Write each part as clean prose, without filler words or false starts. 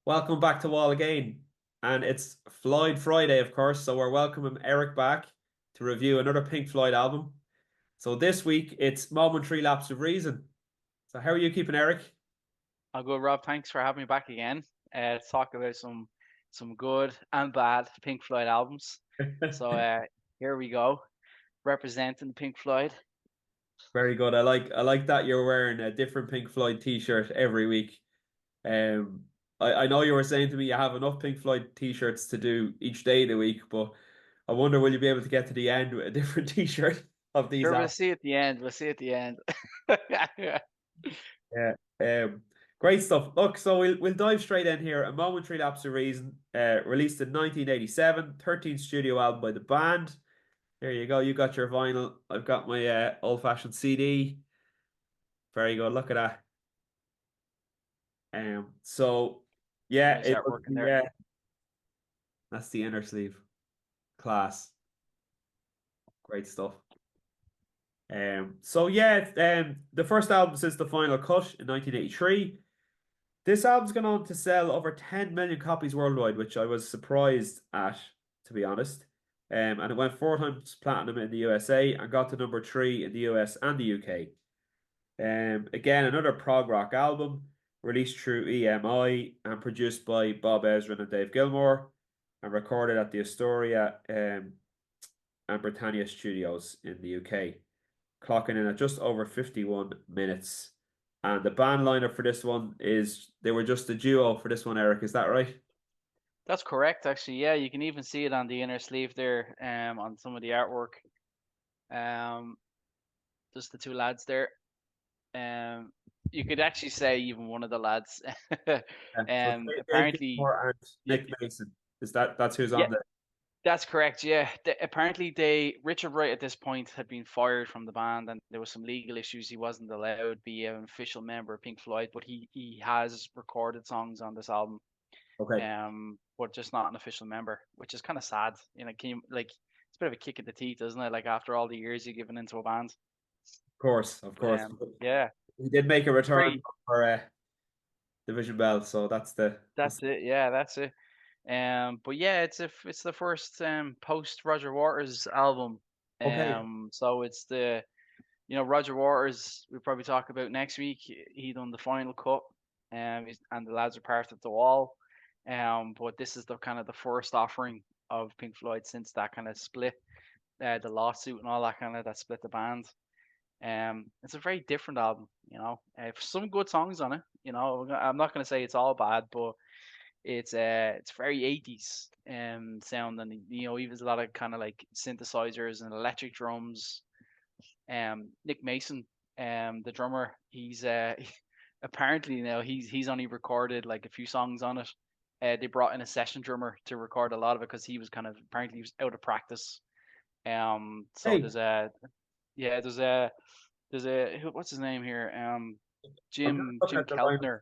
Welcome back to Wall again. And it's Floyd Friday, of course, so we're welcoming Eric back to review another Pink Floyd album. So this week it's Momentary Lapse of Reason. So how are you keeping, Eric? I'll go, Rob. Thanks for having me back again. To talk about some good and bad Pink Floyd albums. So here we go, representing Pink Floyd. Very good. I like that you're wearing a different Pink Floyd t-shirt every week. Um I know you were saying to me you have enough Pink Floyd t-shirts to do each day of the week, but I wonder will you be able to get to the end with a different t-shirt of these Sure, we'll albums? see at the end. We'll see at the end. Yeah. Great stuff. Look, so we'll dive straight in here. A Momentary Lapse of Reason, released in 1987, 13th studio album by the band. There you go. You got your vinyl. I've got my old-fashioned CD. Very good. Look at that. So yeah, Nice it was artwork in there. the that's the inner sleeve. Class. Great stuff. So yeah, the first album since the final cut in 1983. This album's gone on to sell over 10 million copies worldwide, which I was surprised at, to be honest. And it went four times platinum in the USA and got to number three in the US and the UK. Again, another prog rock album released through EMI and produced by Bob Ezrin and Dave Gilmour and recorded at the Astoria and Britannia studios in the UK, clocking in at just over 51 minutes. And the band lineup for this one is they were just a duo for this one, Eric. Is that right? That's correct, actually. Yeah, you can even see it on the inner sleeve there, on some of the artwork. Um, just the two lads there. Um, you could actually say even one of the lads. Yeah. So Dave Apparently, Gilmour and you, Nick Mason. Is that's who's yeah, on there? that's correct. Yeah, apparently Richard Wright at this point had been fired from the band, and there was some legal issues. He wasn't allowed to be an official member of Pink Floyd, but he has recorded songs on this album. Okay. Of But just not an official member, which is kind of sad. Can you like it's a bit of a kick in the teeth, isn't it? Like after all the years you've given into a band. course, of But course. yeah, He did make a it's return very for Division Bell, so that's that's it. Yeah, that's it. But yeah, it's the first post Roger Waters album. okay. So it's the Roger Waters we'll probably talk about next week. He done the final cut, and the lads are part of the wall. But this is the kind of the first offering of Pink Floyd since that kind of split, the lawsuit and all that kind of that split the band. It's a very different album, some good songs on it. I'm not gonna say it's all bad, but it's very 80s sound, and even a lot of kind of like synthesizers and electric drums. Nick Mason, the drummer, he's apparently he's only recorded like a few songs on it. They brought in a session drummer to record a lot of it because he was kind of apparently he was out of practice. So Hey, there's a what's his name here? I'm just Jim looking Jim at the line. Keltner.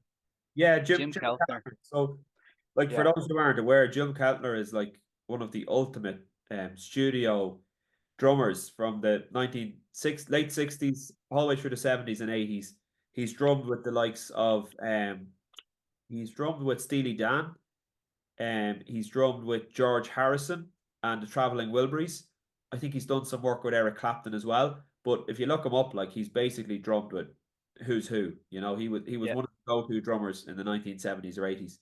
Yeah, Jim Jim Keltner. Keltner. So, like for Yeah. those who aren't aware, Jim Keltner is like one of the ultimate studio drummers from the late 60s all the way through the 70s and 80s. He's drummed with the likes of he's drummed with Steely Dan, he's drummed with George Harrison and the Traveling Wilburys. I think he's done some work with Eric Clapton as well. But if you look him up, like he's basically drummed with who's who. He was Yeah. one of the go-to drummers in the 1970s or 80s.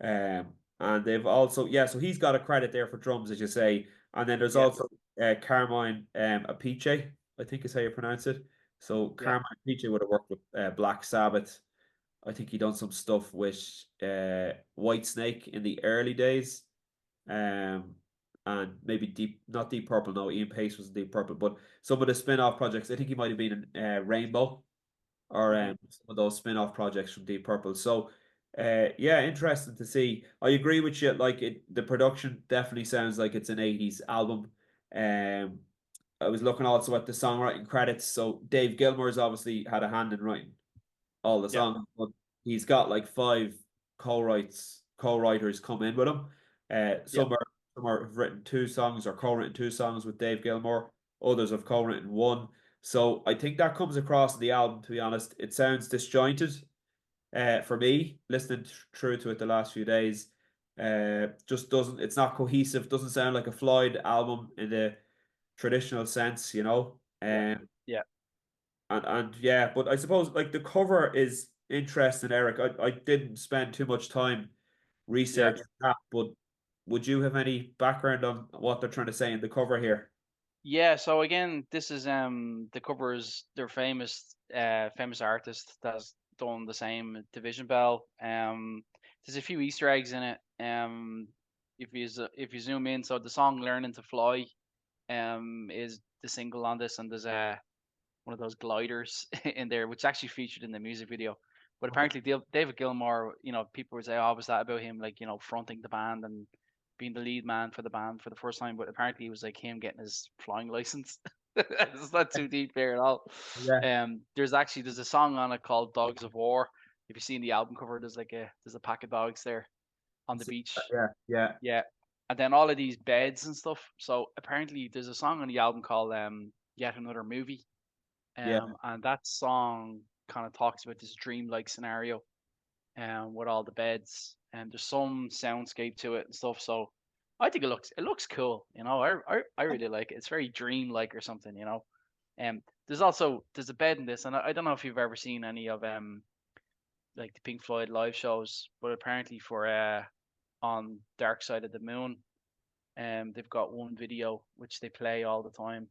And they've also, yeah, so he's got a credit there for drums, as you say. And then there's Yeah. also Carmine Apice, I think is how you pronounce it. So Yeah. Carmine Apice would have worked with Black Sabbath. I think he done some stuff with Whitesnake in the early days. Um, and maybe not Deep Purple. No, Ian Pace was in Deep Purple, but some of the spin-off projects. I think he might have been in Rainbow or Hmm. some of those spin-off projects from Deep Purple. So, yeah, interesting to see. I agree with you. Like the production definitely sounds like it's an '80s album. Um, I was looking also at the songwriting credits. So Dave Gilmour's obviously had a hand in writing all the Yeah. songs, but he's got like five co-writers come in with him. Yeah. Some have written two songs or co-written two songs with Dave Gilmour. Others have co-written one. So I think that comes across in the album. To be honest, it sounds disjointed. For me, listening through to it the last few days, just doesn't. It's not cohesive. Doesn't sound like a Floyd album in the traditional sense, you know. Yeah. Yeah. And yeah, but I suppose like the cover is interesting, Eric. I didn't spend too much time Yeah. researching that, but would you have any background on what they're trying to say in the cover here? Yeah, so again, this is the covers their famous artist that's done the same Division Bell. There's a few Easter eggs in it. If you zoom in, so the song "Learning to Fly" is the single on this, and there's one of those gliders in there, which is actually featured in the music video. But Okay. apparently, David Gilmour, people would say, "Oh, was that about him, like fronting the band and being the lead man for the band for the first time?" But apparently, it was like him getting his flying license. It's not too deep there at all. Yeah. There's a song on it called "Dogs of War." If you see in the album cover, there's a pack of dogs there on the beach. Yeah, yeah, Yeah, and then all of these beds and stuff. So apparently, there's a song on the album called "Yet Another Movie." yeah, And that song kind of talks about this dreamlike scenario, with all the beds, and there's some soundscape to it and stuff. So I think it looks cool. I really like it. It's very dreamlike or something. There's a bed in this, and I don't know if you've ever seen any of like the Pink Floyd live shows, but apparently for on Dark Side of the Moon, they've got one video which they play all the time.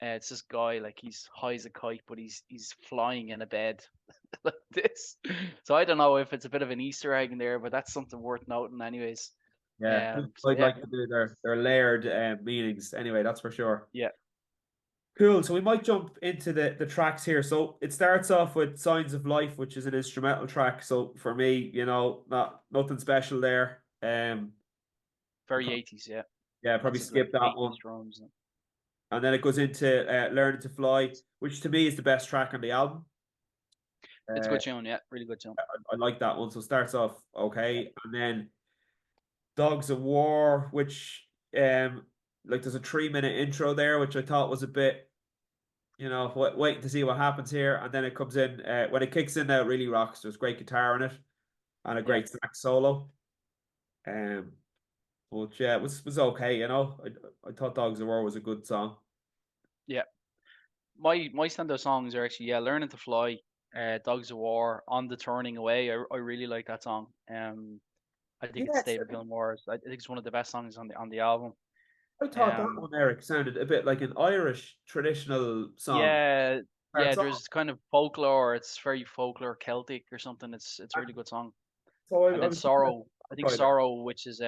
It's this guy, like, he's high as a kite, but he's flying in a bed like this. So I don't know if it's a bit of an Easter egg in there, but that's something worth noting, anyways. yeah. So I'd yeah, like to do their layered meanings anyway, that's for sure. yeah, Cool. So we might jump into the tracks here. So it starts off with Signs of Life, which is an instrumental track. So for me, not nothing special there. very 80s. Yeah, Yeah, probably lots of like skip that 80s one. drums. And then it goes into Learning to Fly, which to me is the best track on the album. It's a Uh, good tune. Yeah, really good tune. I like that one. So it starts off okay, and then Dogs of War, which like there's a 3 minute intro there, which I thought was a bit, waiting to see what happens here, and then it comes in when it kicks in. Now it really rocks. There's great guitar in it and a Yeah, great sax solo. Um, but yeah, it was okay. I thought Dogs of War was a good song. yeah. My standout songs are actually, yeah, "Learning to Fly," "Dogs of War," "On the Turning Away." I really like that song. I think it's Yeah, David Gilmour's. I think it's one of the best songs on the album. I thought that Um, one, Eric, sounded a bit like an Irish traditional song. Yeah, yeah. Starts off. There's kind of folklore. It's very folklore Celtic or something. It's a really good song. So And I then was thinking Sorrow. I think about it. Sorrow, which is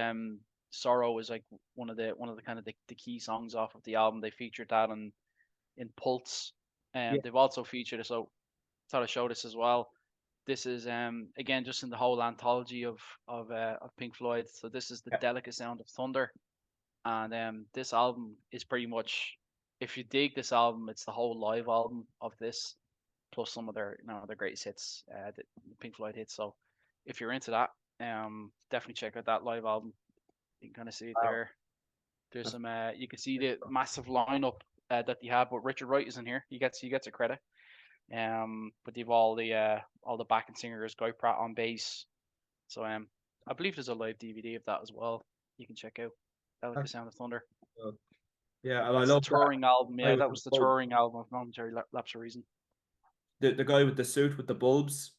Sorrow is like one of the kind of the key songs off of the album. They featured that in Pulse, Yeah, and they've also featured it. So thought I'd show this as well. This is again just in the whole anthology of Pink Floyd. So this is the yeah, Delicate Sound of Thunder, and this album is pretty much, if you dig this album, it's the whole live album of this, plus some of their greatest hits, the Pink Floyd hits. So if you're into that, definitely check out that live album. You can kind of see it wow. there. There's some you can see the massive lineup that they have, but Richard Wright is in here. He gets a credit. But they've all the backing singers, Guy Pratt on bass. So I believe there's a live DVD of that as well. You can check out. Delicate Sound of Thunder. Yeah, and I That's the love that touring album. guy Yeah, with that the was the bulb. touring album of Momentary Lapse of Reason. The guy with the suit with the bulbs,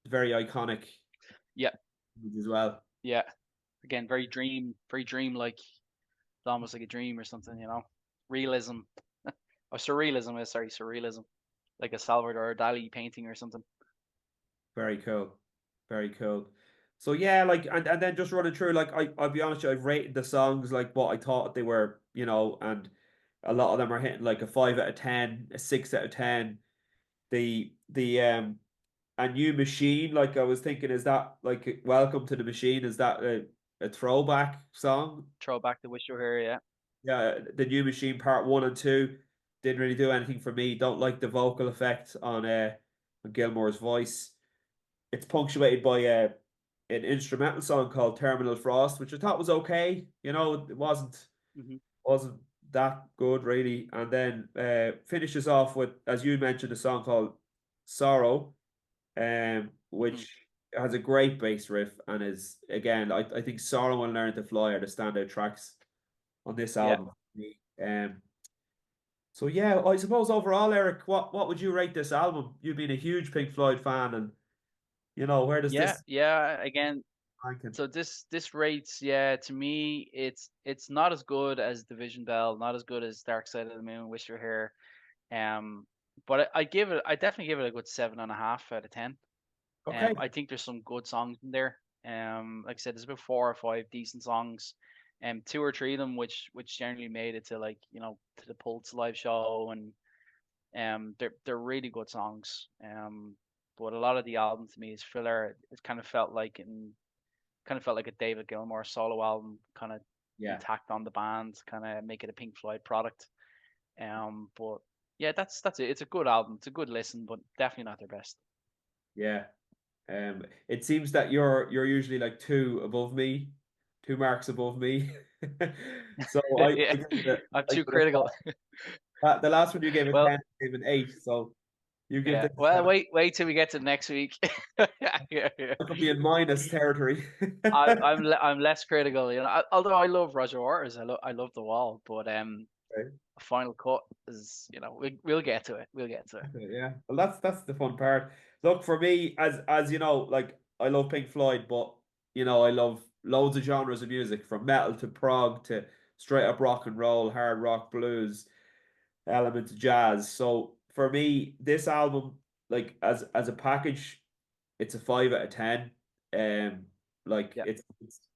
very iconic Yeah, as well. yeah. Again, very dream like, almost like a dream or something. Realism or surrealism. Sorry, surrealism, like a Salvador Dali painting or something. Very cool. Very cool. So yeah, like and then just running through, like I'll be honest with you, I've rated the songs like what I thought they were, and a lot of them are hitting like a 5 out of 10, a 6 out of 10. The a new machine, like I was thinking, is that like Welcome to the Machine? Is that a throwback song? Throwback to Wish You Were Here. Yeah, Yeah, the new machine part one and two didn't really do anything for me. Don't like the vocal effect on Gilmour's voice. It's punctuated by an instrumental song called Terminal Frost, which I thought was okay. It hmm wasn't that good really. And then finishes off with, as you mentioned, a song called Sorrow, hmm which has a great bass riff and is again, I think Sorrow and Learn to Fly are the standout tracks on this Yeah, album for me. So yeah, I suppose overall, Eric, what would you rate this album? You've been a huge Pink Floyd fan, and where does yeah, this yeah. Again, rank in? so this rates, yeah, to me, it's not as good as Division Bell, not as good as Dark Side of the Moon, Wish You Were Here. But I definitely give it a good 7.5 out of 10. Okay, I think there's some good songs in there. Like I said, there's about 4 or 5 decent songs. Two or three of them which generally made it to, like, to the Pulse live show, and they're really good songs. But a lot of the album to me is filler. It kind of felt like a David Gilmour solo album, kind of been yeah, tacked on the band, kind of make it a Pink Floyd product. But yeah, that's it. It's a good album. It's a good listen, but definitely not their best. yeah. It seems that you're usually like two above me, 2 marks above me. So Yeah, I give it a I'm I too give it critical. the last one you gave a Well, 10, I gave an 8. So you give yeah. this Well, wait till we get to next week. Yeah, yeah. I could be in minus territory. I'm less critical, although I love Roger Waters, I love The Wall, but Okay. a final cut is, we'll get to it. We'll get to it. Okay, yeah. Well, that's the fun part. Look, for me, as you know, like I love Pink Floyd, but I love loads of genres of music, from metal to prog to straight up rock and roll, hard rock, blues, elements of jazz. So for me, this album, like as a package, it's a 5 out of 10. Um, like Yeah,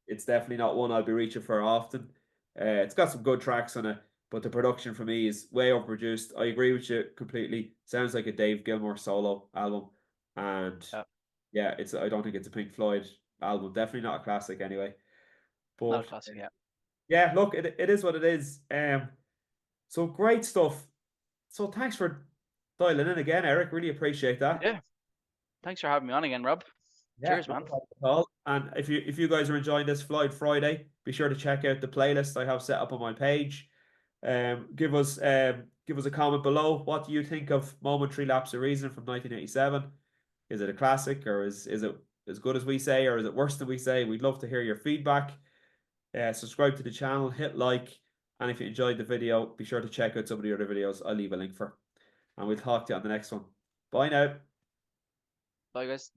it's definitely not one I'll be reaching for often. It's got some good tracks on it, but the production for me is way overproduced. I agree with you completely. Sounds like a Dave Gilmour solo album, and yeah. yeah, I don't think it's a Pink Floyd album. Definitely not a classic anyway. Not a But classic. Yeah, yeah, look, it is what it is. So great stuff. So thanks for dialing in again, Eric. Really appreciate that. yeah. Thanks for having me on again, Rob. Yeah, Cheers, no man. problem at all. And if you guys are enjoying this Floyd Friday, be sure to check out the playlist I have set up on my page. Give us a comment below. What do you think of Momentary Lapse of Reason from 1987? Is it a classic, or is it as good as we say, or is it worse than we say? We'd love to hear your feedback. Subscribe to the channel, hit like, and if you enjoyed the video, be sure to check out some of the other videos I'll leave a link for. And we'll talk to you on the next one. Bye now. Bye, guys.